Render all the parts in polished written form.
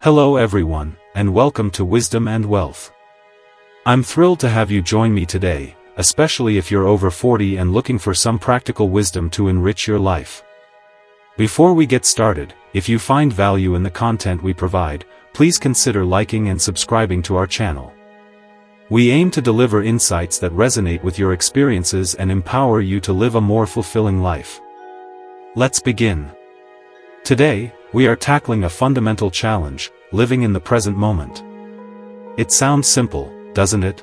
Hello everyone, and welcome to Wisdom and Wealth. I'm thrilled to have you join me today, especially if you're over 40 and looking for some practical wisdom to enrich your life. Before we get started, if you find value in the content we provide, please consider liking and subscribing to our channel. We aim to deliver insights that resonate with your experiences and empower you to live a more fulfilling life. Let's begin. Today, we are tackling a fundamental challenge: living in the present moment. It sounds simple, doesn't it?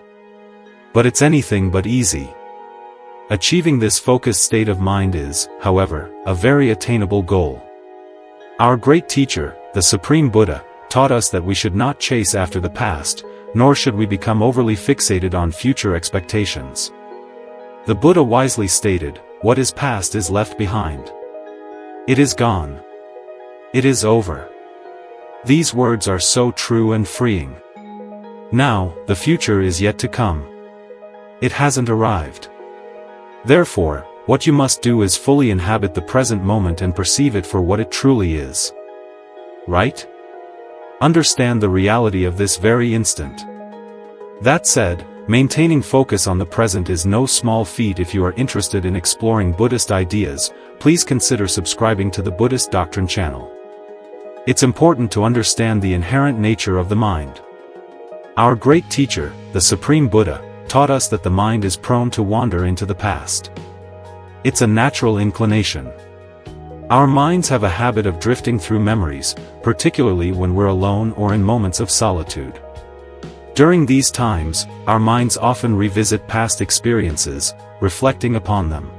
But it's anything but easy. Achieving this focused state of mind is, however, a very attainable goal. Our great teacher, the Supreme Buddha, taught us that we should not chase after the past, nor should we become overly fixated on future expectations. The Buddha wisely stated, "What is past is left behind. It is gone. It is over." These words are so true and freeing. Now, the future is yet to come. It hasn't arrived. Therefore, what you must do is fully inhabit the present moment and perceive it for what it truly is. Right? Understand the reality of this very instant. That said, maintaining focus on the present is no small feat. If you are interested in exploring Buddhist ideas, please consider subscribing to the Buddhist Doctrine channel. It's important to understand the inherent nature of the mind. Our great teacher, the Supreme Buddha, taught us that the mind is prone to wander into the past. It's a natural inclination. Our minds have a habit of drifting through memories, particularly when we're alone or in moments of solitude. During these times, our minds often revisit past experiences, reflecting upon them.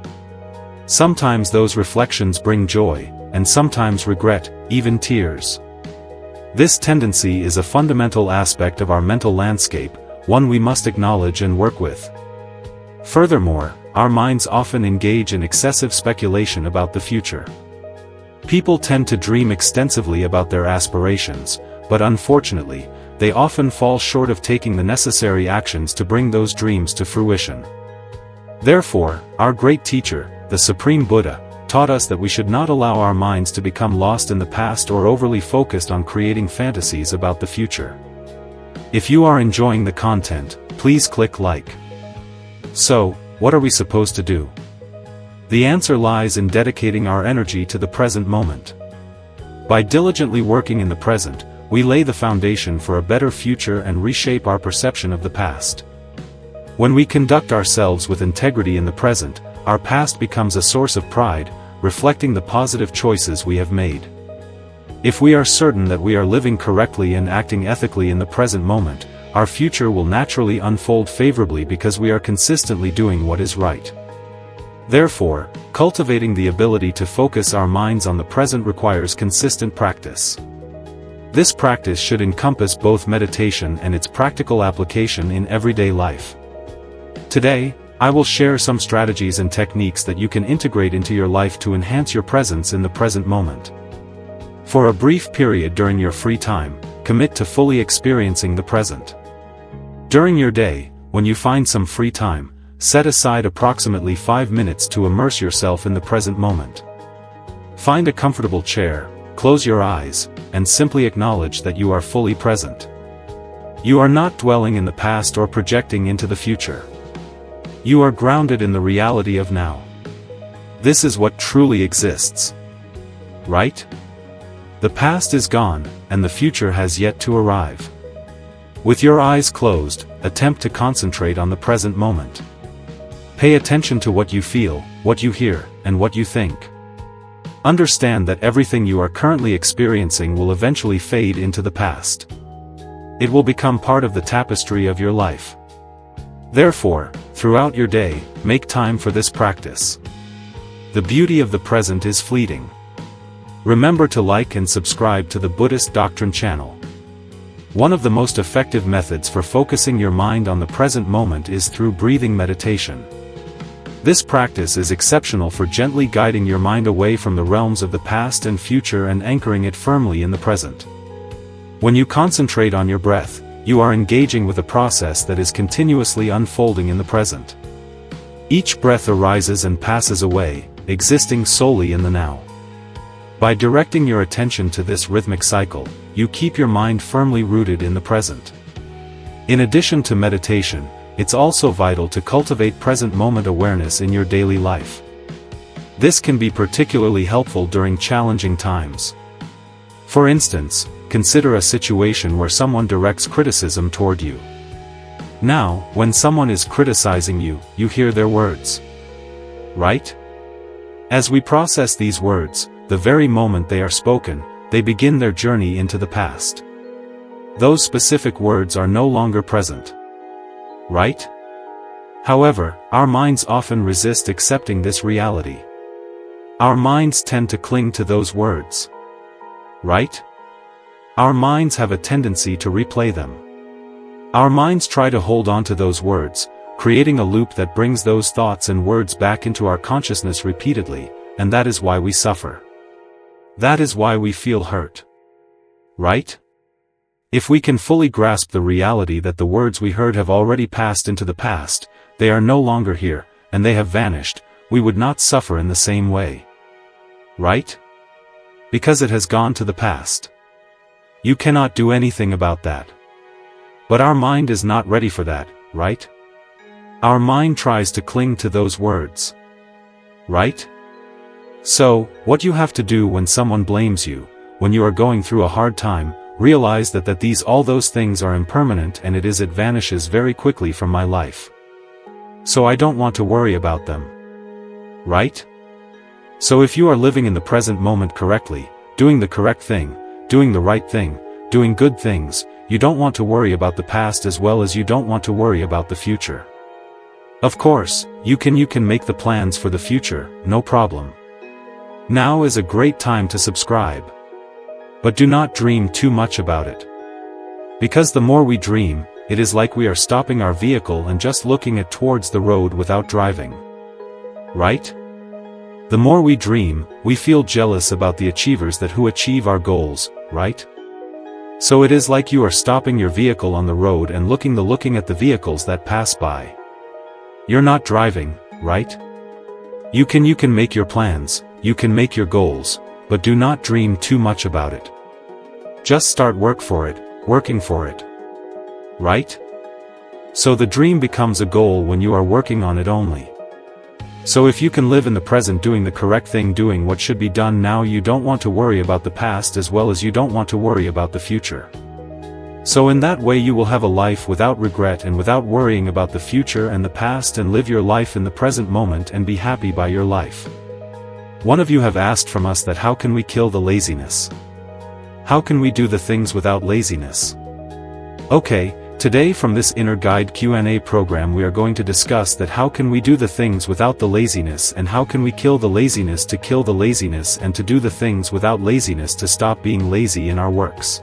Sometimes those reflections bring joy, and sometimes regret, even tears. This tendency is a fundamental aspect of our mental landscape, one we must acknowledge and work with. Furthermore, our minds often engage in excessive speculation about the future. People tend to dream extensively about their aspirations, but unfortunately, they often fall short of taking the necessary actions to bring those dreams to fruition. Therefore, our great teacher, the Supreme Buddha, taught us that we should not allow our minds to become lost in the past or overly focused on creating fantasies about the future. If you are enjoying the content, please click like. So, what are we supposed to do? The answer lies in dedicating our energy to the present moment. By diligently working in the present, we lay the foundation for a better future and reshape our perception of the past. When we conduct ourselves with integrity in the present, our past becomes a source of pride, reflecting the positive choices we have made. If we are certain that we are living correctly and acting ethically in the present moment, our future will naturally unfold favorably because we are consistently doing what is right. Therefore, cultivating the ability to focus our minds on the present requires consistent practice. This practice should encompass both meditation and its practical application in everyday life. Today, I will share some strategies and techniques that you can integrate into your life to enhance your presence in the present moment. For a brief period during your free time, commit to fully experiencing the present. During your day, when you find some free time, set aside approximately 5 minutes to immerse yourself in the present moment. Find a comfortable chair, close your eyes, and simply acknowledge that you are fully present. You are not dwelling in the past or projecting into the future. You are grounded in the reality of now. This is what truly exists. Right? The past is gone, and the future has yet to arrive. With your eyes closed, attempt to concentrate on the present moment. Pay attention to what you feel, what you hear, and what you think. Understand that everything you are currently experiencing will eventually fade into the past. It will become part of the tapestry of your life. Therefore, throughout your day, make time for this practice. The beauty of the present is fleeting. Remember to like and subscribe to the Buddhist Doctrine channel. One of the most effective methods for focusing your mind on the present moment is through breathing meditation. This practice is exceptional for gently guiding your mind away from the realms of the past and future and anchoring it firmly in the present. When you concentrate on your breath, you are engaging with a process that is continuously unfolding in the present. Each breath arises and passes away, existing solely in the now. By directing your attention to this rhythmic cycle, you keep your mind firmly rooted in the present. In addition to meditation, it's also vital to cultivate present moment awareness in your daily life. This can be particularly helpful during challenging times. For instance, consider a situation where someone directs criticism toward you. Now, when someone is criticizing you, you hear their words. Right? As we process these words, the very moment they are spoken, they begin their journey into the past. Those specific words are no longer present. Right? However, our minds often resist accepting this reality. Our minds tend to cling to those words. Right? Our minds have a tendency to replay them. Our minds try to hold on to those words, creating a loop that brings those thoughts and words back into our consciousness repeatedly, and that is why we suffer. That is why we feel hurt. Right? If we can fully grasp the reality that the words we heard have already passed into the past, they are no longer here, and they have vanished, we would not suffer in the same way. Right? Because it has gone to the past. You cannot do anything about that. But our mind is not ready for that, right? Our mind tries to cling to those words. Right? So, what you have to do when someone blames you, when you are going through a hard time, realize that all those things are impermanent and it vanishes very quickly from my life. So I don't want to worry about them. Right? So if you are living in the present moment correctly, doing the correct thing, doing the right thing, doing good things, you don't want to worry about the past as well as you don't want to worry about the future. Of course, you can make the plans for the future, no problem. Now is a great time to subscribe. But do not dream too much about it. Because the more we dream, it is like we are stopping our vehicle and just looking towards the road without driving. Right? The more we dream, we feel jealous about the achievers who achieve our goals, right? So it is like you are stopping your vehicle on the road and looking at the vehicles that pass by. You're not driving, right? You can make your plans, you can make your goals, but do not dream too much about it. Just start working for it. Right? So the dream becomes a goal when you are working on it only. So if you can live in the present doing the correct thing, doing what should be done now, you don't want to worry about the past as well as you don't want to worry about the future. So in that way you will have a life without regret and without worrying about the future and the past, and live your life in the present moment and be happy by your life. One of you have asked from us that how can we kill the laziness? How can we do the things without laziness? Okay, today from this Inner Guide Q&A program we are going to discuss that how can we do the things without the laziness, and how can we kill the laziness to kill the laziness, and to do the things without laziness to stop being lazy in our works.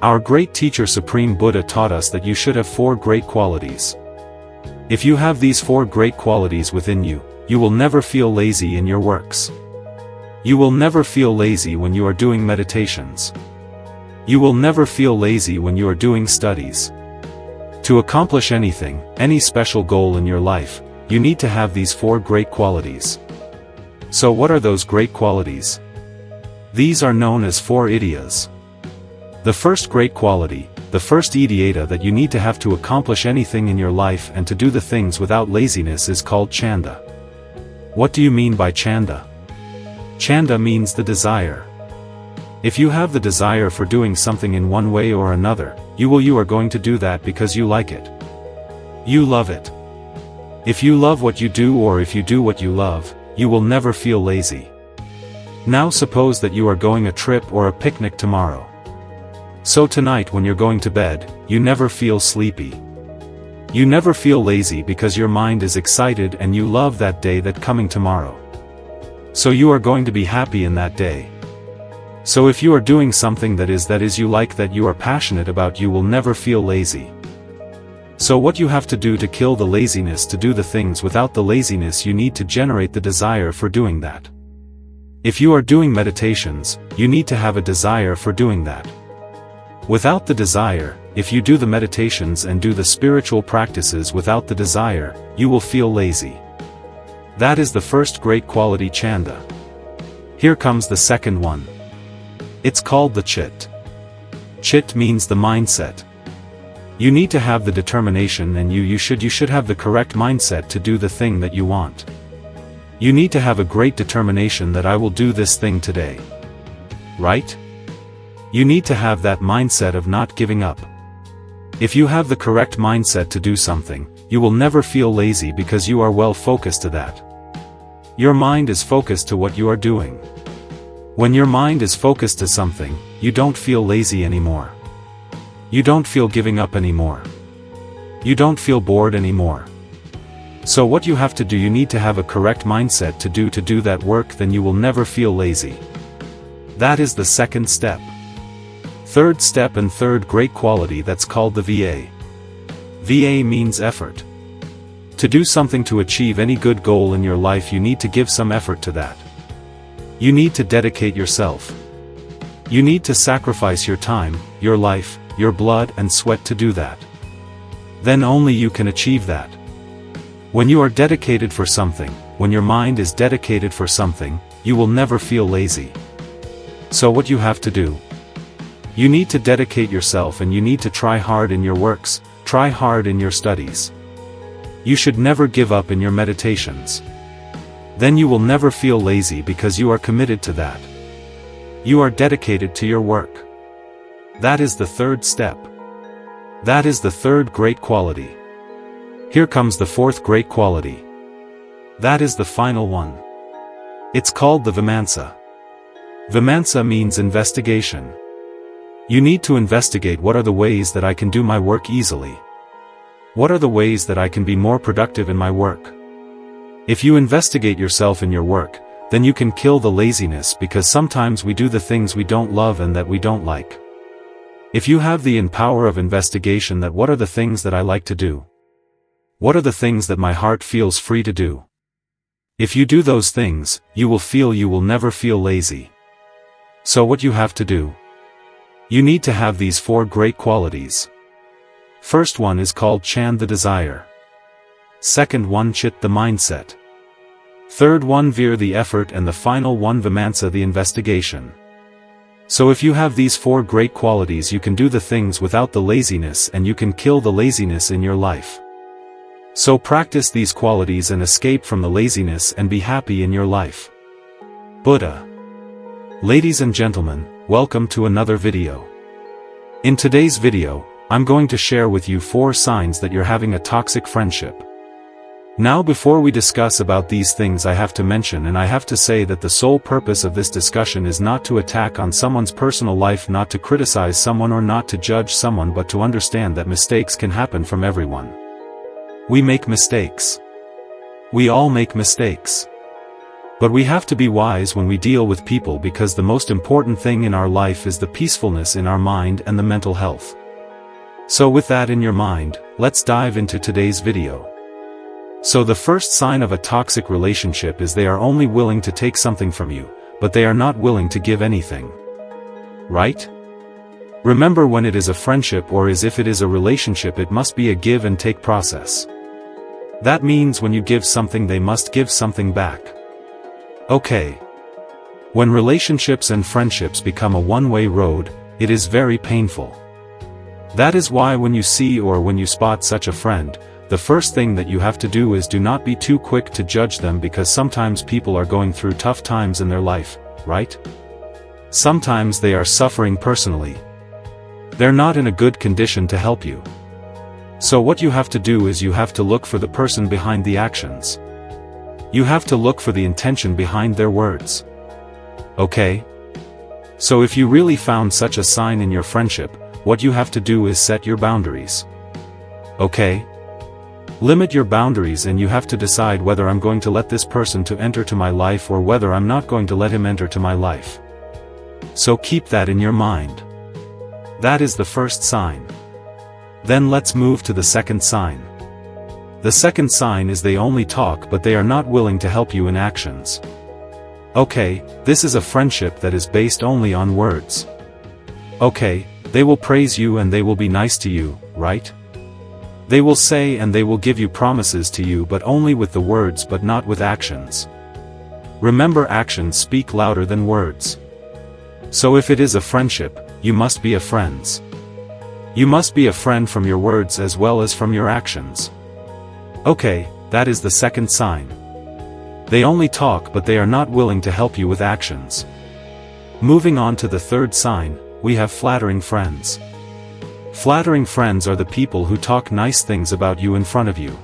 Our great teacher Supreme Buddha taught us that you should have 4 great qualities. If you have these 4 great qualities within you, you will never feel lazy in your works. You will never feel lazy when you are doing meditations. You will never feel lazy when you are doing studies. To accomplish anything, any special goal in your life, you need to have these 4 great qualities. So what are those great qualities? These are known as 4 ideyas. The first great quality, the first idea that you need to have to accomplish anything in your life and to do the things without laziness is called chanda. What do you mean by chanda? Chanda means the desire. If you have the desire for doing something in one way or another, you are going to do that because you like it. You love it. If you love what you do, or if you do what you love, you will never feel lazy. Now suppose that you are going a trip or a picnic tomorrow. So tonight when you're going to bed, you never feel sleepy. You never feel lazy because your mind is excited and you love that day that coming tomorrow. So you are going to be happy in that day. So if you are doing something that is you like, that you are passionate about, you will never feel lazy. So what you have to do to kill the laziness, to do the things without the laziness, you need to generate the desire for doing that. If you are doing meditations, you need to have a desire for doing that. Without the desire, if you do the meditations and do the spiritual practices without the desire, you will feel lazy. That is the first great quality, chanda. Here comes the second one. It's called the chit. Chit means the mindset. You need to have the determination, and you should have the correct mindset to do the thing that you want. You need to have a great determination that I will do this thing today. Right? You need to have that mindset of not giving up. If you have the correct mindset to do something, you will never feel lazy because you are well focused to that. Your mind is focused to what you are doing. When your mind is focused to something, you don't feel lazy anymore. You don't feel giving up anymore. You don't feel bored anymore. So what you have to do, you need to have a correct mindset to do that work, then you will never feel lazy. That is the second step. Third step and third great quality, that's called the VA. VA means effort. To do something, to achieve any good goal in your life, you need to give some effort to that. You need to dedicate yourself. You need to sacrifice your time, your life, your blood and sweat to do that. Then only you can achieve that. When you are dedicated for something, when your mind is dedicated for something, you will never feel lazy. So what you have to do? You need to dedicate yourself, and you need to try hard in your works, try hard in your studies. You should never give up in your meditations. Then you will never feel lazy because you are committed to that. You are dedicated to your work. That is the third step. That is the third great quality. Here comes the fourth great quality. That is the final one. It's called the Vimansa. Vimansa means investigation. You need to investigate, what are the ways that I can do my work easily? What are the ways that I can be more productive in my work? If you investigate yourself in your work, then you can kill the laziness, because sometimes we do the things we don't love and that we don't like. If you have the power of investigation, that what are the things that I like to do? What are the things that my heart feels free to do? If you do those things, you will never feel lazy. So what you have to do? You need to have these four great qualities. First one is called Chand, the desire. Second one, Chit, the mindset. Third one, Vir, the effort, and the final one, Vimansa, the investigation. So if you have these four great qualities, you can do the things without the laziness, and you can kill the laziness in your life. So practice these qualities and escape from the laziness and be happy in your life. Buddha. Ladies and gentlemen, welcome to another video. In today's video, I'm going to share with you 4 signs that you're having a toxic friendship. Now, before we discuss about these things, I have to mention, and I have to say, that the sole purpose of this discussion is not to attack on someone's personal life, not to criticize someone, or not to judge someone, but to understand that mistakes can happen from everyone. We make mistakes. We all make mistakes. But we have to be wise when we deal with people, because the most important thing in our life is the peacefulness in our mind and the mental health. So with that in your mind, let's dive into today's video. So the first sign of a toxic relationship is they are only willing to take something from you, but they are not willing to give anything. Right? Remember, when it is a friendship, or as if it is a relationship, it must be a give and take process. That means when you give something, they must give something back. Okay. When relationships and friendships become a one-way road, it is very painful. That is why when you see or when you spot such a friend, the first thing that you have to do is do not be too quick to judge them, because sometimes people are going through tough times in their life, right? Sometimes they are suffering personally. They're not in a good condition to help you. So what you have to do is you have to look for the person behind the actions. You have to look for the intention behind their words. Okay? So if you really found such a sign in your friendship, what you have to do is set your boundaries. Okay? Limit your boundaries, and you have to decide whether I'm going to let this person to enter to my life, or whether I'm not going to let him enter to my life. So keep that in your mind. That is the first sign. Then let's move to the second sign. The second sign is they only talk, but they are not willing to help you in actions. Okay, this is a friendship that is based only on words. Okay, they will praise you and they will be nice to you, right? They will say and they will give you promises to you, but only with the words, but not with actions. Remember, actions speak louder than words. So if it is a friendship, you must be a friends. You must be a friend from your words as well as from your actions. Okay, that is the second sign. They only talk but they are not willing to help you with actions. Moving on to the third sign, we have flattering friends. Flattering friends are the people who talk nice things about you in front of you.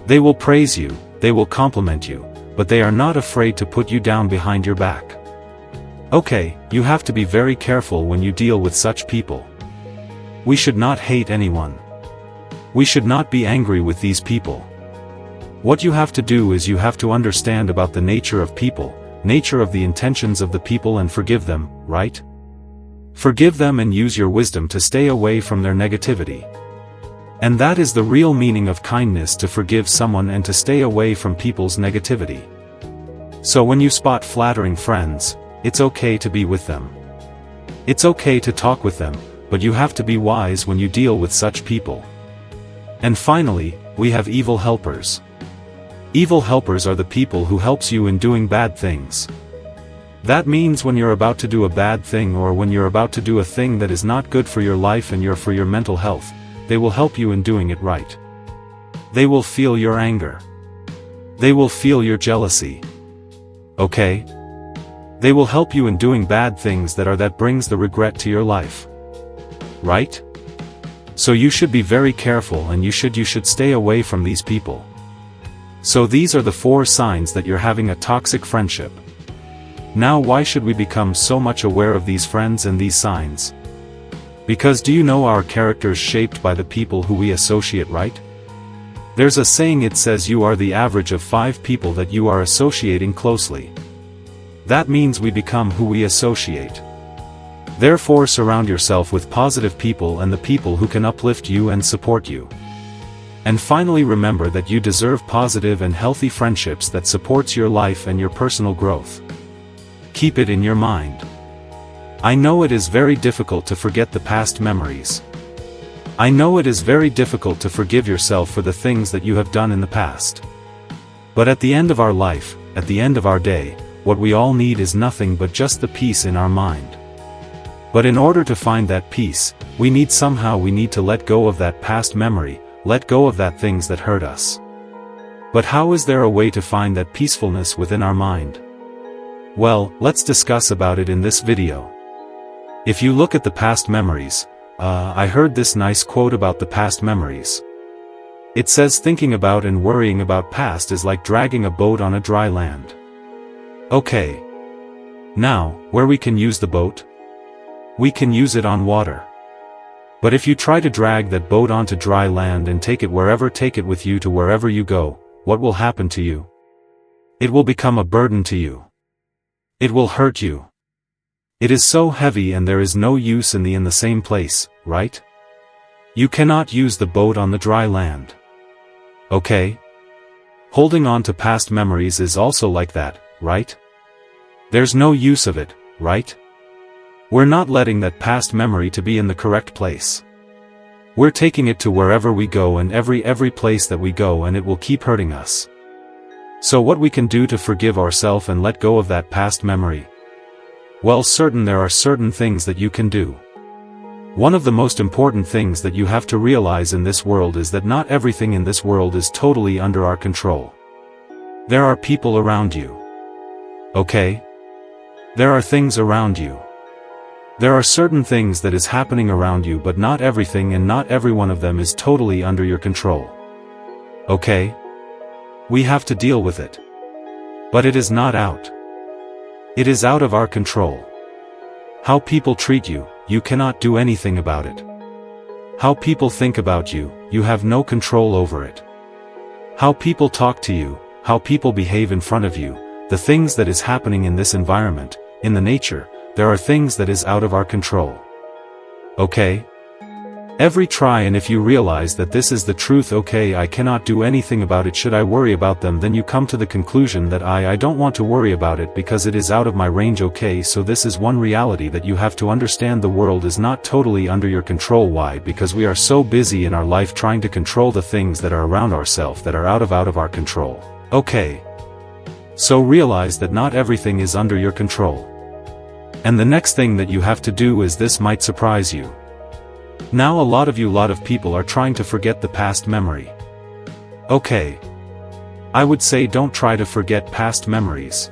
They will praise you, they will compliment you, but they are not afraid to put you down behind your back. Okay, you have to be very careful when you deal with such people. We should not hate anyone. We should not be angry with these people. What you have to do is you have to understand about the nature of people, nature of the intentions of the people, and forgive them, right? Forgive them and use your wisdom to stay away from their negativity. And that is the real meaning of kindness, to forgive someone and to stay away from people's negativity. So when you spot flattering friends, it's okay to be with them. It's okay to talk with them, but you have to be wise when you deal with such people. And finally, we have evil helpers. Evil helpers are the people who helps you in doing bad things. That means when you're about to do a bad thing, or when you're about to do a thing that is not good for your life and for your mental health, they will help you in doing it right. They will feel your anger. They will feel your jealousy. Okay? They will help you in doing bad things that brings the regret to your life. Right? So you should be very careful, and you should stay away from these people. So these are the 4 signs that you're having a toxic friendship. Now why should we become so much aware of these friends and these signs? Because do you know our character is shaped by the people who we associate, right? There's a saying, it says you are the average of 5 people that you are associating closely. That means we become who we associate. Therefore, surround yourself with positive people and the people who can uplift you and support you. And finally, remember that you deserve positive and healthy friendships that supports your life and your personal growth. Keep it in your mind. I know it is very difficult to forget the past memories. I know it is very difficult to forgive yourself for the things that you have done in the past. But at the end of our life, at the end of our day, what we all need is nothing but just the peace in our mind. But in order to find that peace, we need to let go of that past memory, let go of that things that hurt us. But how is there a way to find that peacefulness within our mind? Well, let's discuss about it in this video. If you look at the past memories, I heard this nice quote about the past memories. It says thinking about and worrying about past is like dragging a boat on a dry land. Okay. Now, where we can use the boat? We can use it on water. But if you try to drag that boat onto dry land and take it with you to wherever you go, what will happen to you? It will become a burden to you. It will hurt you. It is so heavy and there is no use in the same place, right? You cannot use the boat on the dry land. Okay? Holding on to past memories is also like that, right? There's no use of it, right? We're not letting that past memory to be in the correct place. We're taking it to wherever we go and every place that we go, and it will keep hurting us. So what we can do to forgive ourselves and let go of that past memory? Well, there are certain things that you can do. One of the most important things that you have to realize in this world is that not everything in this world is totally under our control. There are people around you. Okay? There are things around you. There are certain things that is happening around you, but not everything and not every one of them is totally under your control. Okay? We have to deal with it. But it is not out. It is out of our control. How people treat you, you cannot do anything about it. How people think about you, you have no control over it. How people talk to you, how people behave in front of you, the things that is happening in this environment, in the nature, there are things that is out of our control. Okay? Every try, and if you realize that this is the truth, okay, I cannot do anything about it, should I worry about them? Then you come to the conclusion that I don't want to worry about it because it is out of my range. Okay, so this is one reality that you have to understand. The world is not totally under your control. Why? Because we are so busy in our life trying to control the things that are around ourselves that are out of our control. Okay. So realize that not everything is under your control. And the next thing that you have to do is this might surprise you. Now a lot of people are trying to forget the past memory. Okay. I would say don't try to forget past memories.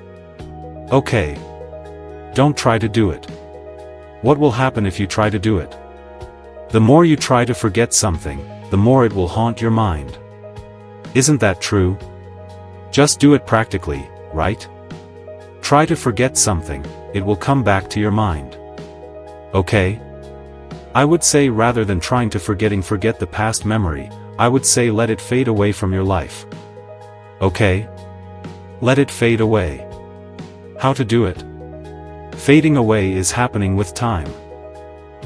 Okay. Don't try to do it. What will happen if you try to do it? The more you try to forget something, the more it will haunt your mind. Isn't that true? Just do it practically, right? Try to forget something, it will come back to your mind. Okay? I would say rather than trying to forget the past memory, I would say let it fade away from your life. Okay? Let it fade away. How to do it? Fading away is happening with time.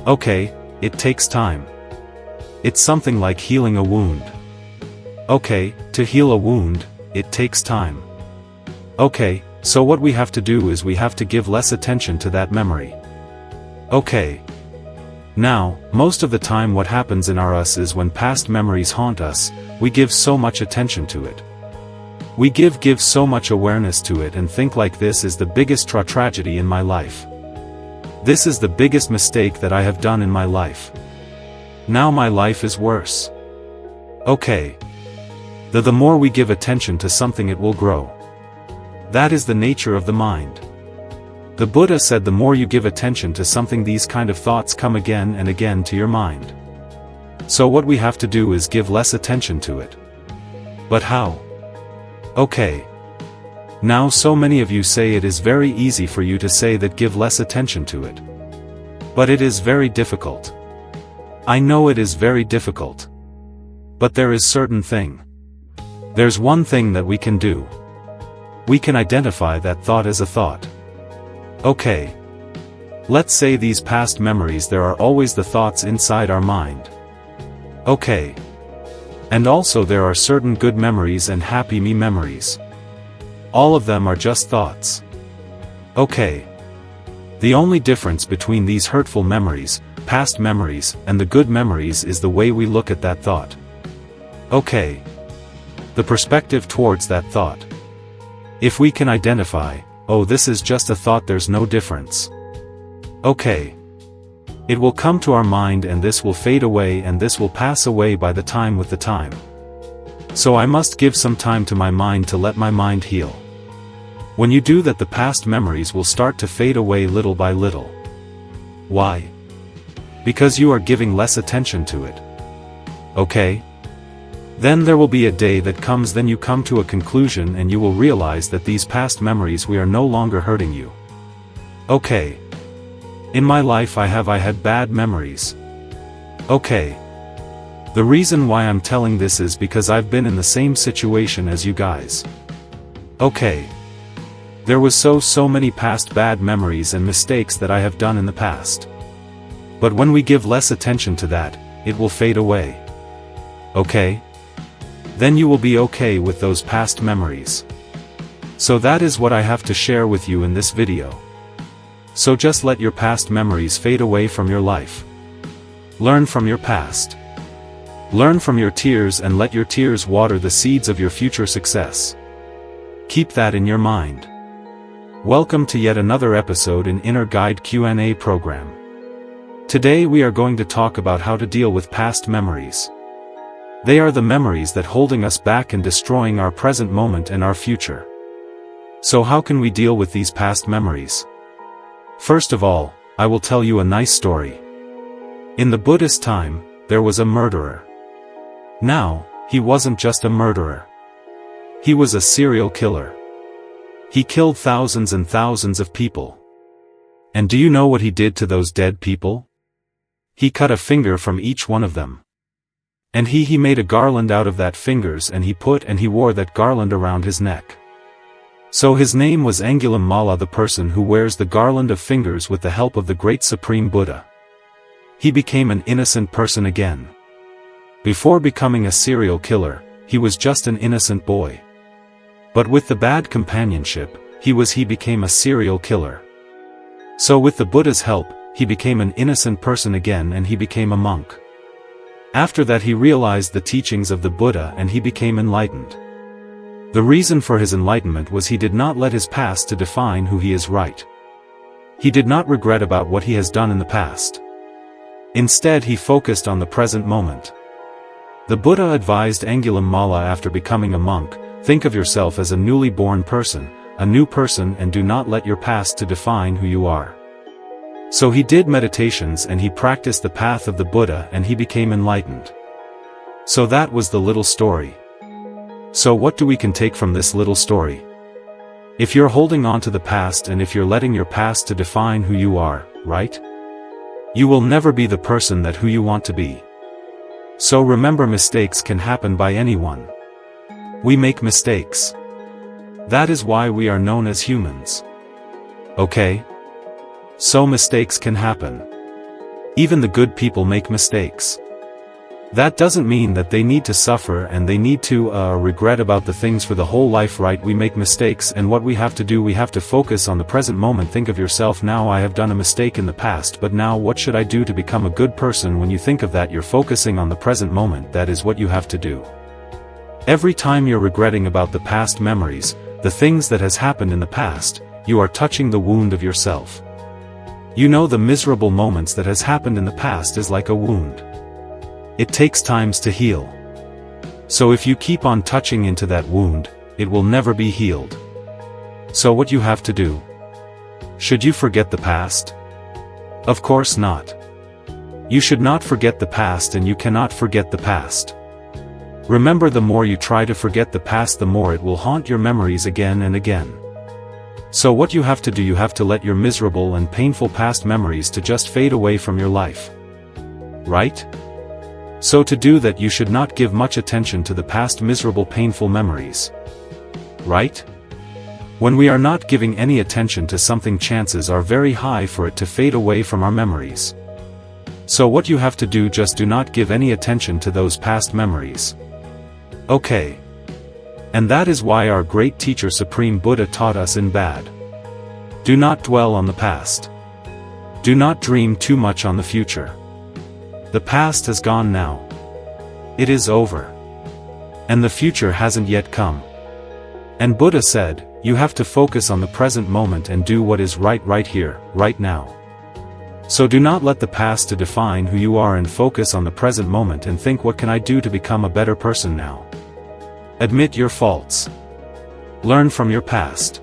Okay, it takes time. It's something like healing a wound. Okay, to heal a wound, it takes time. Okay, so what we have to do is we have to give less attention to that memory. Okay. Now, most of the time what happens in us is when past memories haunt us, we give so much attention to it. We give so much awareness to it and think like this is the biggest tragedy in my life. This is the biggest mistake that I have done in my life. Now my life is worse. Okay. The more we give attention to something it will grow. That is the nature of the mind. The Buddha said the more you give attention to something these kind of thoughts come again and again to your mind. So what we have to do is give less attention to it. But how? Okay. Now so many of you say it is very easy for you to say that give less attention to it. But it is very difficult. I know it is very difficult. But there is certain thing. There's one thing that we can do. We can identify that thought as a thought. Okay. Let's say these past memories there are always the thoughts inside our mind. Okay. And also there are certain good memories and happy me memories. All of them are just thoughts. Okay. The only difference between these hurtful memories, past memories, and the good memories is the way we look at that thought. Okay. The perspective towards that thought. If we can identify, oh this is just a thought, there's no difference. Okay. It will come to our mind and this will fade away and this will pass away by the time with the time. So I must give some time to my mind to let my mind heal. When you do that the past memories will start to fade away little by little. Why? Because you are giving less attention to it. Okay? Then there will be a day that comes then you come to a conclusion and you will realize that these past memories we are no longer hurting you. Okay. In my life I had bad memories. Okay. The reason why I'm telling this is because I've been in the same situation as you guys. Okay. There was so many past bad memories and mistakes that I have done in the past. But when we give less attention to that, it will fade away. Okay? Then you will be okay with those past memories. So that is what I have to share with you in this video. So just let your past memories fade away from your life. Learn from your past. Learn from your tears and let your tears water the seeds of your future success. Keep that in your mind. Welcome to yet another episode in Inner Guide Q&A program. Today we are going to talk about how to deal with past memories. They are the memories that holding us back and destroying our present moment and our future. So how can we deal with these past memories? First of all, I will tell you a nice story. In the Buddhist time, there was a murderer. Now, he wasn't just a murderer. He was a serial killer. He killed thousands and thousands of people. And do you know what he did to those dead people? He cut a finger from each one of them. And he made a garland out of that fingers and he wore that garland around his neck. So his name was Angulam Mala, the person who wears the garland of fingers with the help of the great Supreme Buddha. He became an innocent person again. Before becoming a serial killer, he was just an innocent boy. But with the bad companionship, he became a serial killer. So with the Buddha's help, he became an innocent person again and he became a monk. After that he realized the teachings of the Buddha and he became enlightened. The reason for his enlightenment was he did not let his past to define who he is, right? He did not regret about what he has done in the past. Instead, he focused on the present moment. The Buddha advised Angulam Mala after becoming a monk, think of yourself as a newly born person, a new person, and do not let your past to define who you are. So he did meditations and he practiced the path of the Buddha and he became enlightened. So that was the little story. So what do we can take from this little story? If you're holding on to the past and if you're letting your past to define who you are, right? You will never be the person that who you want to be. So remember, mistakes can happen by anyone. We make mistakes. That is why we are known as humans. Okay? So mistakes can happen. Even the good people make mistakes. That doesn't mean that they need to suffer and they need to regret about the things for the whole life, right? We make mistakes, and what we have to do, we have to focus on the present moment. Think of yourself now, I have done a mistake in the past, but now what should I do to become a good person? When you think of that, you're focusing on the present moment. That is what you have to do. Every time you're regretting about the past memories, the things that has happened in the past, you are touching the wound of yourself. You know, the miserable moments that has happened in the past is like a wound. It takes times to heal. So if you keep on touching into that wound, it will never be healed. So what you have to do? Should you forget the past? Of course not. You should not forget the past, and you cannot forget the past. Remember, the more you try to forget the past, the more it will haunt your memories again and again. So what you have to do, you have to let your miserable and painful past memories to just fade away from your life. Right? So to do that, you should not give much attention to the past miserable painful memories. Right? When we are not giving any attention to something, chances are very high for it to fade away from our memories. So what you have to do, just do not give any attention to those past memories. Okay. And that is why our great teacher Supreme Buddha taught us in bad. Do not dwell on the past. Do not dream too much on the future. The past has gone now. It is over. And the future hasn't yet come. And Buddha said, you have to focus on the present moment and do what is right here, right now. So do not let the past to define who you are, and focus on the present moment and think, what can I do to become a better person now? Admit your faults. Learn from your past.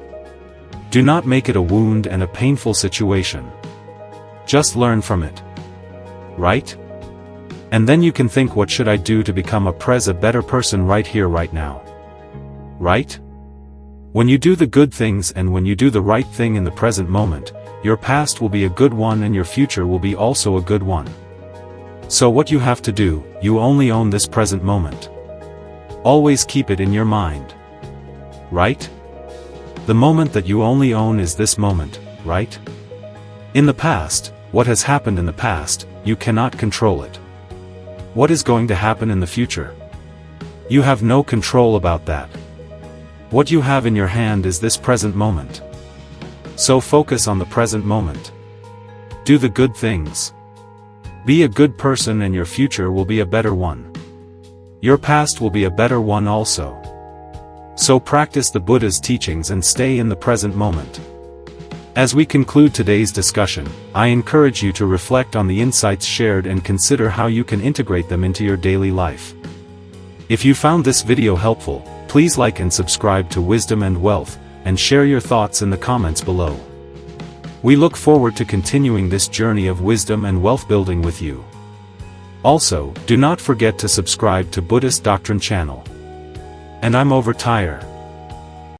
Do not make it a wound and a painful situation. Just learn from it. Right? And then you can think, what should I do to become a better person right here, right now? Right? When you do the good things and when you do the right thing in the present moment, your past will be a good one and your future will be also a good one. So what you have to do, you only own this present moment. Always keep it in your mind. Right? The moment that you only own is this moment, right? In the past, what has happened in the past, you cannot control it. What is going to happen in the future? You have no control about that. What you have in your hand is this present moment. So focus on the present moment. Do the good things. Be a good person and your future will be a better one. Your past will be a better one also. So practice the Buddha's teachings and stay in the present moment. As we conclude today's discussion, I encourage you to reflect on the insights shared and consider how you can integrate them into your daily life. If you found this video helpful, please like and subscribe to Wisdom and Wealth, and share your thoughts in the comments below. We look forward to continuing this journey of wisdom and wealth building with you. Also, do not forget to subscribe to Buddhist Doctrine channel. And I'm over tire.